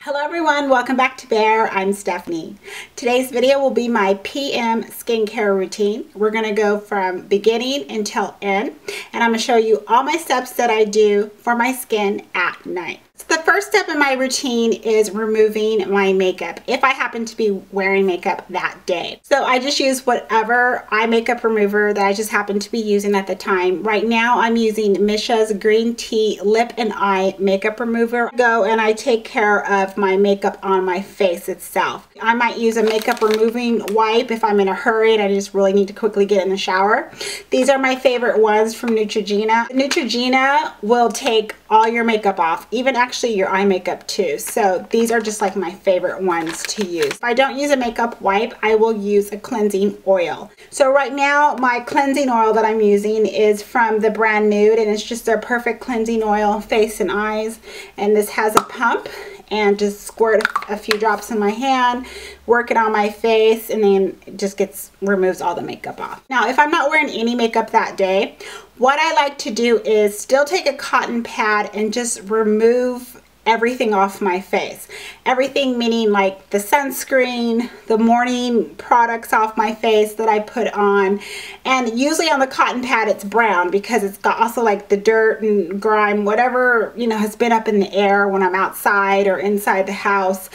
Hello everyone, welcome back to ByBare. I'm Stephanie. Today's video will be my PM skincare routine. We're going to go from beginning until end, and I'm going to show you all my steps that I do for my skin at night. So the first step in my routine is removing my makeup if I happen to be wearing makeup that day. So I just use whatever eye makeup remover that I just happen to be using at the time. Right now I'm using Missha's Green Tea Lip and Eye Makeup Remover. I go and I take care of my makeup on my face itself. I might use a makeup removing wipe if I'm in a hurry and I just really need to quickly get in the shower. These are my favorite ones from Neutrogena. Neutrogena will take all your makeup off, even actually your eye makeup too. So these are just like my favorite ones to use. If I don't use a makeup wipe, I will use a cleansing oil. So right now my cleansing oil that I'm using is from the brand Nude, and it's just a perfect cleansing oil, face and eyes. And this has a pump, and just squirt a few drops in my hand, work it on my face, and then it just removes all the makeup off. Now, if I'm not wearing any makeup that day, what I like to do is still take a cotton pad and just remove everything off my face. Everything meaning like the sunscreen, the morning products off my face that I put on. And usually on the cotton pad it's brown because it's got also like the dirt and grime, whatever, you know, has been up in the air when I'm outside or inside the house,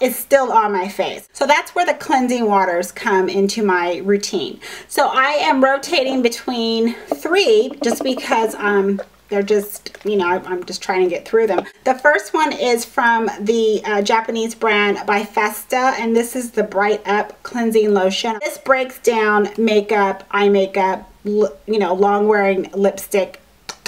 is still on my face. So that's where the cleansing waters come into my routine. So I am rotating between 3 just because they're just, you know, I'm just trying to get through them. The first one is from the Japanese brand Bifesta, and this is the Bright Up Cleansing Lotion. This breaks down makeup, eye makeup, you know, long wearing lipstick.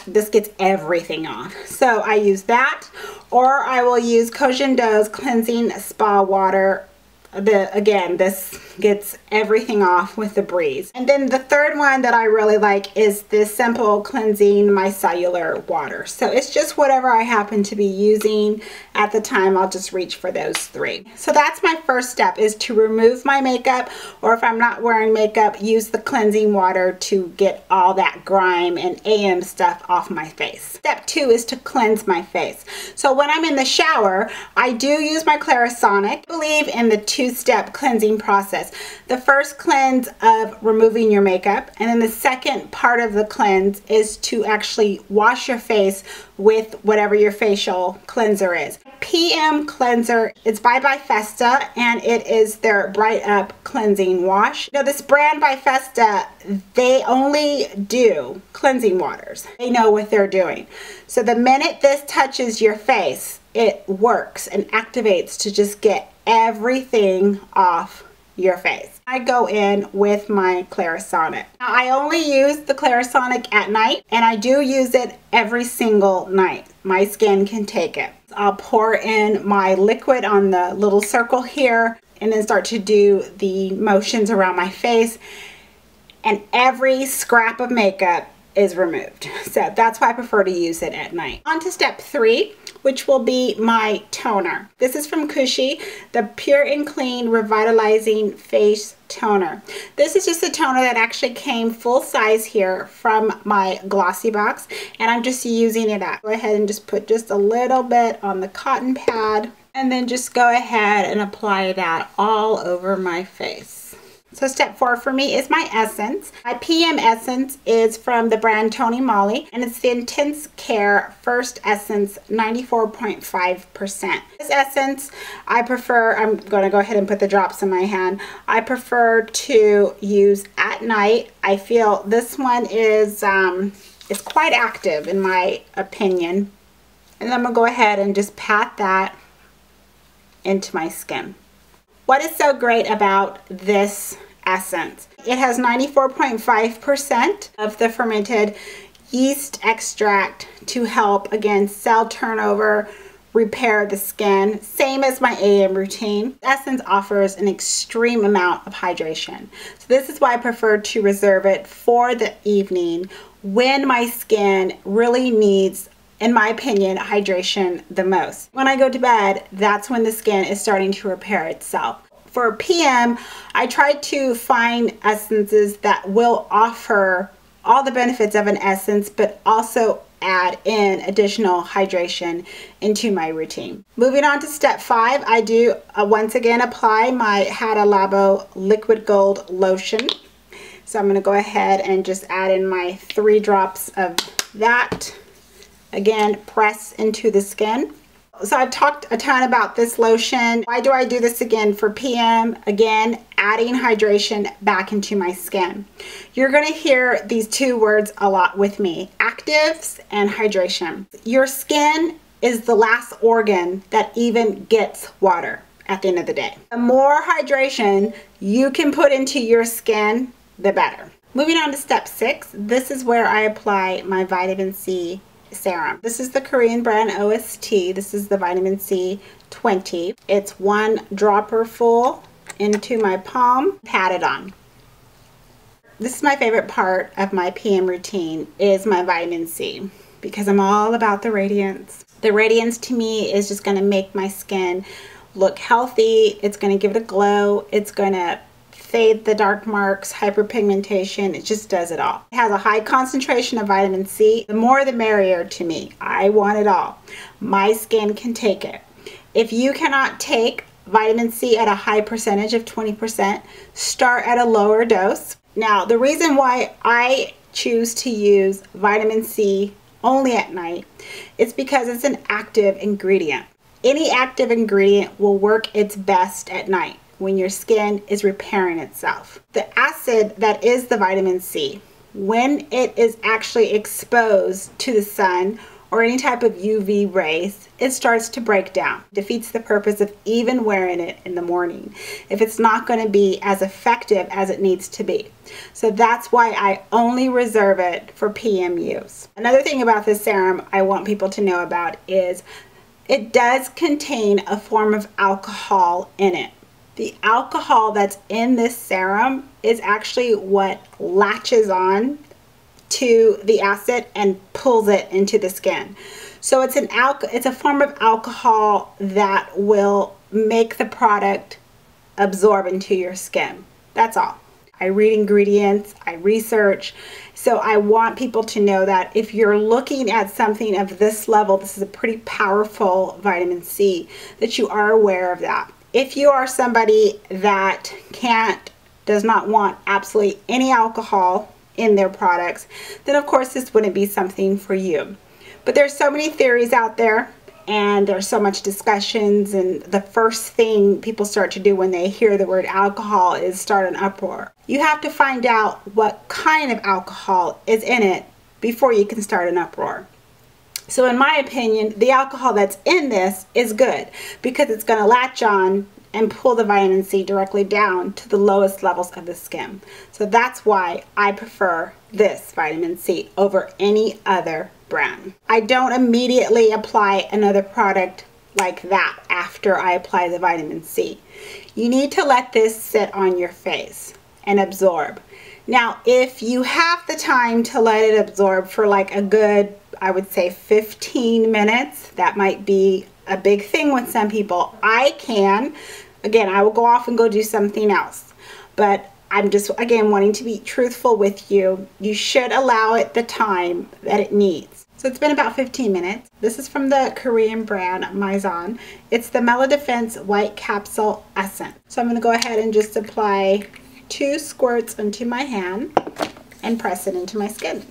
This gets everything off. So I use that, or I will use Gokujyun Lotion's Cleansing Spa Water. Again, this gets everything off with the breeze. And then the third one that I really like is this simple cleansing micellular water. So it's just whatever I happen to be using at the time. I'll just reach for those 3. So that's my first step, is to remove my makeup, or if I'm not wearing makeup, use the cleansing water to get all that grime and AM stuff off my face. Step 2 is to cleanse my face. So when I'm in the shower, I do use my Clarisonic. I believe in the 2-step cleansing process. The first cleanse of removing your makeup, and then the second part of the cleanse is to actually wash your face with whatever your facial cleanser is. PM cleanser is by Bifesta, and it is their Bright Up Cleansing Wash. Now this brand Bifesta, they only do cleansing waters. They know what they're doing. So the minute this touches your face, it works and activates to just get everything off your face. I go in with my Clarisonic. Now, I only use the Clarisonic at night, and I do use it every single night. My skin can take it. I'll pour in my liquid on the little circle here, and then start to do the motions around my face, and every scrap of makeup is removed. So that's why I prefer to use it at night. On to step 3, which will be my toner. This is from Kueshi, the Pure and Clean Revitalizing Face Toner. This is just a toner that actually came full size here from my glossy box, and I'm just using it up. Go ahead and just put just a little bit on the cotton pad, and then just go ahead and apply that all over my face. So step 4 for me is my essence. My PM essence is from the brand TonyMoly, and it's the Intense Care First Essence 94.5%. This essence I prefer, I'm going to go ahead and put the drops in my hand. I prefer to use at night. I feel this one is quite active in my opinion. And I'm going to go ahead and just pat that into my skin. What is so great about this essence? It has 94.5% of the fermented yeast extract to help, again, cell turnover, repair the skin, same as my AM routine. Essence offers an extreme amount of hydration. So this is why I prefer to reserve it for the evening when my skin really needs, in my opinion, hydration the most. When I go to bed, that's when the skin is starting to repair itself. For PM, I try to find essences that will offer all the benefits of an essence, but also add in additional hydration into my routine. Moving on to step 5, I do once again apply my Hada Labo Liquid Gold Lotion. So I'm going to go ahead and just add in my 3 drops of that. Again, press into the skin. So I've talked a ton about this lotion. Why do I do this again for PM? Again, adding hydration back into my skin. You're going to hear these 2 words a lot with me: actives and hydration. Your skin is the last organ that even gets water at the end of the day. The more hydration you can put into your skin, the better. Moving on to step 6, this is where I apply my vitamin C serum. This is the Korean brand OST. This is the Vitamin C 20. It's 1 dropper full into my palm, pat it on. This is my favorite part of my PM routine, is my vitamin C, because I'm all about the radiance. The radiance to me is just going to make my skin look healthy. It's going to give it a glow. It's going to fade the dark marks, hyperpigmentation. It just does it all. It has a high concentration of vitamin C. The more the merrier to me. I want it all. My skin can take it. If you cannot take vitamin C at a high percentage of 20%, start at a lower dose. Now, the reason why I choose to use vitamin C only at night is because it's an active ingredient. Any active ingredient will work its best at night, when your skin is repairing itself. The acid that is the vitamin C, when it is actually exposed to the sun or any type of UV rays, it starts to break down. It defeats the purpose of even wearing it in the morning if it's not going to be as effective as it needs to be. So that's why I only reserve it for PM use. Another thing about this serum I want people to know about is it does contain a form of alcohol in it. The alcohol that's in this serum is actually what latches on to the acid and pulls it into the skin. So it's a form of alcohol that will make the product absorb into your skin. That's all. I read ingredients, I research, so I want people to know that if you're looking at something of this level, this is a pretty powerful vitamin C, that you are aware of that. If you are somebody that does not want absolutely any alcohol in their products, then of course this wouldn't be something for you. But there's so many theories out there, and there's so much discussions, and the first thing people start to do when they hear the word alcohol is start an uproar. You have to find out what kind of alcohol is in it before you can start an uproar. So in my opinion, the alcohol that's in this is good because it's going to latch on and pull the vitamin C directly down to the lowest levels of the skin. So that's why I prefer this vitamin C over any other brand. I don't immediately apply another product like that after I apply the vitamin C. You need to let this sit on your face and absorb. Now, if you have the time to let it absorb for like a good, I would say 15 minutes, that might be a big thing with some people. I can. Again, I will go off and go do something else. But I'm just, again, wanting to be truthful with you. You should allow it the time that it needs. So it's been about 15 minutes. This is from the Korean brand Mizon. It's the Mela Defense White Capsule Essence. So I'm going to go ahead and just apply 2 squirts into my hand and press it into my skin.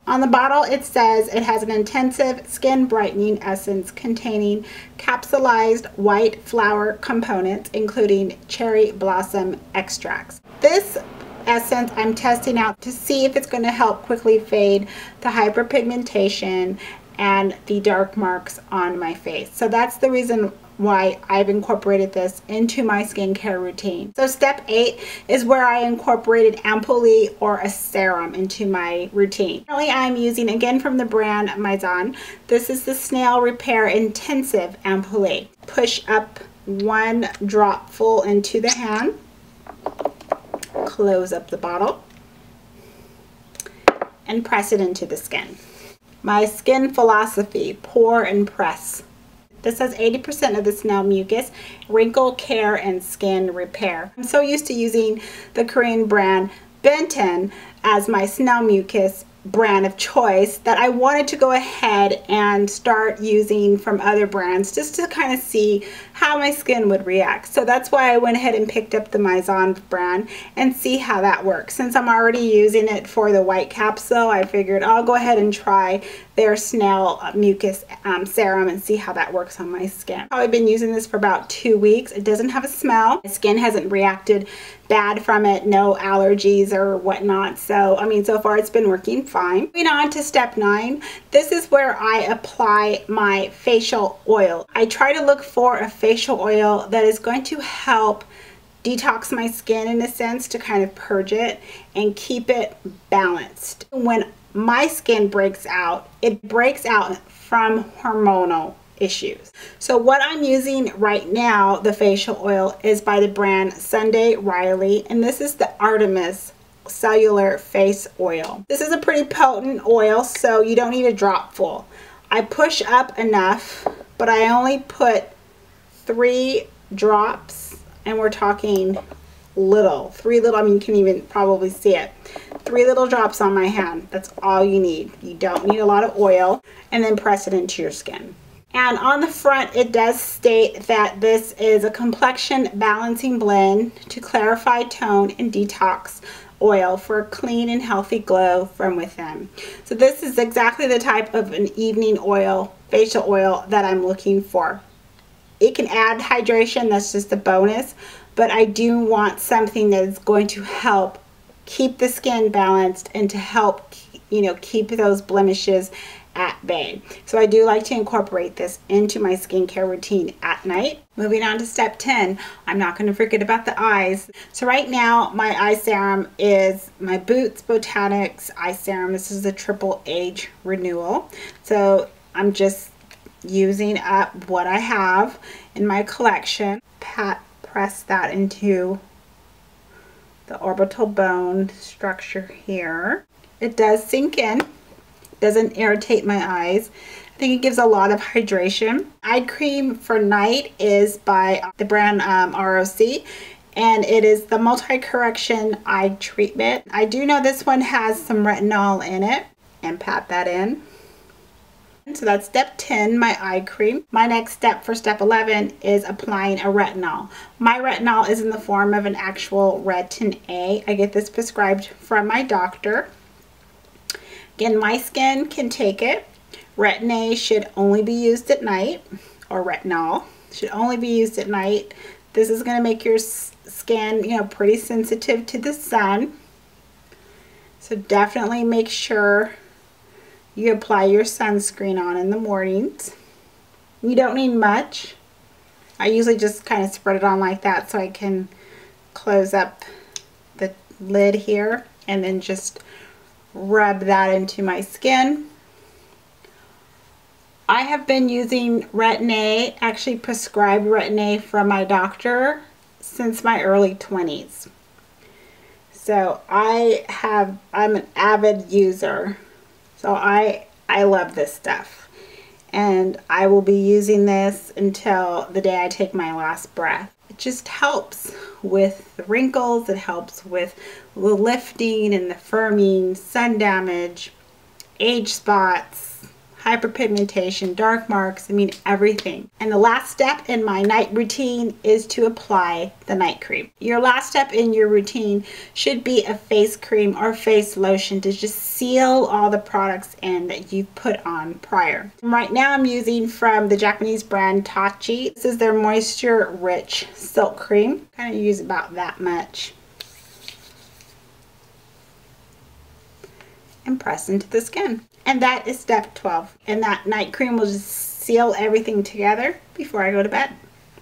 On the bottle it says it has an intensive skin brightening essence containing capsulized white flower components including cherry blossom extracts. This essence I'm testing out to see if it's going to help quickly fade the hyperpigmentation and the dark marks on my face. So that's the reason why I've incorporated this into my skincare routine. So step 8 is where I incorporated ampoule or a serum into my routine. Currently I'm using, again from the brand Mizon, this is the Snail Repair Intensive Ampoule. Push up 1 drop full into the hand, close up the bottle, and press it into the skin. My skin philosophy, pour and press. This has 80% of the snail mucus, wrinkle care, and skin repair. I'm so used to using the Korean brand Benton as my snail mucus brand of choice that I wanted to go ahead and start using from other brands just to kind of see how my skin would react. So that's why I went ahead and picked up the Mizon brand and see how that works. Since I'm already using it for the white capsule, I figured I'll go ahead and try their snail mucus serum and see how that works on my skin. I've been using this for about 2 weeks. It doesn't have a smell. My skin hasn't reacted bad from it, no allergies or whatnot. So I mean, so far it's been working fine. Moving on to step 9, this is where I apply my facial oil. I try to look for a facial oil that is going to help detox my skin in a sense, to kind of purge it and keep it balanced. When my skin breaks out, it breaks out from hormonal issues. So what I'm using right now, the facial oil, is by the brand Sunday Riley, and this is the Artemis Cellular Face Oil. This is a pretty potent oil, so you don't need a drop full. I push up enough, but I only put 3 drops, and we're talking little, 3 little, I mean, you can even probably see it. 3 little drops on my hand. That's all you need. You don't need a lot of oil, and then press it into your skin. And on the front, it does state that this is a complexion balancing blend to clarify, tone, and detox oil for a clean and healthy glow from within. So this is exactly the type of an evening oil, facial oil, that I'm looking for. It can add hydration, that's just a bonus, but I do want something that is going to help keep the skin balanced and to help, you know, keep those blemishes at bay. So I do like to incorporate this into my skincare routine at night. Moving on to step 10, I'm not going to forget about the eyes. So right now my eye serum is my Boots Botanics eye serum. This is a triple age renewal. So I'm just using up what I have in my collection. Press that into the orbital bone structure here. It does sink in. Doesn't irritate my eyes. I think it gives a lot of hydration. Eye cream for night is by the brand ROC, and it is the multi-correction eye treatment. I do know this one has some retinol in it, and pat that in. So that's step 10, my eye cream. My next step for step 11 is applying a retinol. My retinol is in the form of an actual retin A. I get this prescribed from my doctor. Again, my skin can take it. Retin A should only be used at night, or retinol should only be used at night. This is going to make your skin, you know, pretty sensitive to the sun. So definitely make sure you apply your sunscreen on in the mornings. You don't need much. I usually just kind of spread it on like that so I can close up the lid here and then just rub that into my skin. I have been using retin A, actually prescribed retin A from my doctor, since my early 20s. So I'm an avid user. So I love this stuff. And I will be using this until the day I take my last breath. It just helps with the wrinkles, it helps with the lifting and the firming, sun damage, age spots, hyperpigmentation, dark marks, I mean everything. And the last step in my night routine is to apply the night cream. Your last step in your routine should be a face cream or face lotion to just seal all the products in that you've put on prior. Right now I'm using from the Japanese brand Tachi. This is their moisture rich silk cream. Kind of use about that much. And press into the skin. And that is step 12. And that night cream will just seal everything together before I go to bed.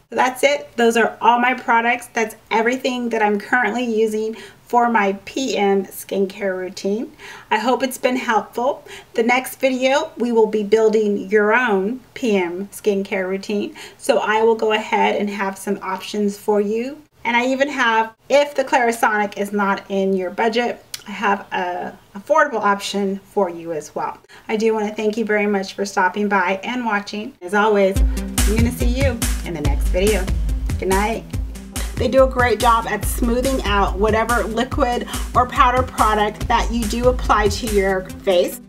So that's it. Those are all my products. That's everything that I'm currently using for my PM skincare routine. I hope it's been helpful. The next video, we will be building your own PM skincare routine. So I will go ahead and have some options for you. And I even have, if the Clarisonic is not in your budget, I have an affordable option for you as well. I do want to thank you very much for stopping by and watching. As always, I'm going to see you in the next video. Good night. They do a great job at smoothing out whatever liquid or powder product that you do apply to your face.